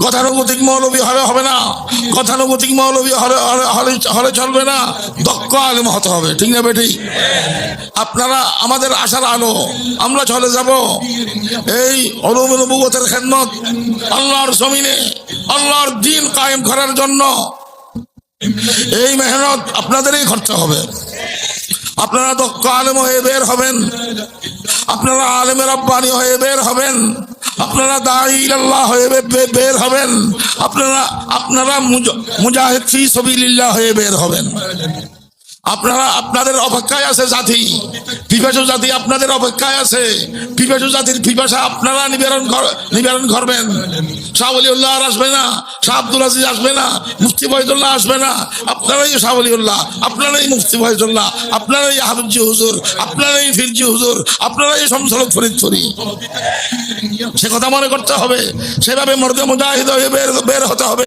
গতানুগতিক মৌলবী হলে হবে না, গতানুগতিক মৌলবী হলে চলবে না, দক্ষ আলেম হতে হবে। ঠিক না বেটি? আপনারা আমাদের আশার আলো, আমরা চলে যাব এই উলুমুল নবুওয়াতের খেদমত, আল্লাহর জমিনে আল্লাহর দ্বীন কায়েম করার জন্য। এই মেহনত আপনাদেরই করতে হবে। আপনারা দক্ষ আলেম হয়ে বের হবেন, আপনারা আলেমের রব্বানি হয়ে বের হবেন, আপনারা দাঈ ইলাল্লাহ হয়ে বের হবেন, আপনারা মুজাহিদ ফি সাবিলিল্লাহ হয়ে বের হবেন। আপনাদের অপেক্ষায় আছে জাতি, পিপাসু জাতি আপনাদের অপেক্ষায় আছে। পিপাসু জাতির পিপাসা আপনারা নিবারণ করবেন। শাহ ওলিউল্লাহ আসবে না, শাহ আব্দুল আজিজ আসবে না, মুফতি ফয়জুল্লাহ আসবে না। আপনারাই শাহ ওলিউল্লাহ, আপনারাই মুফতি ফয়জুল্লাহ, আপনারাই হাফিজি হুজুর, আপনারাই ফিরজি হুজুর, আপনারাই শামসুল ফরিদপুরি। সে কথা মনে করতে হবে। সেভাবে মর্দে মুজাহিদ হয়ে বের হতে হবে।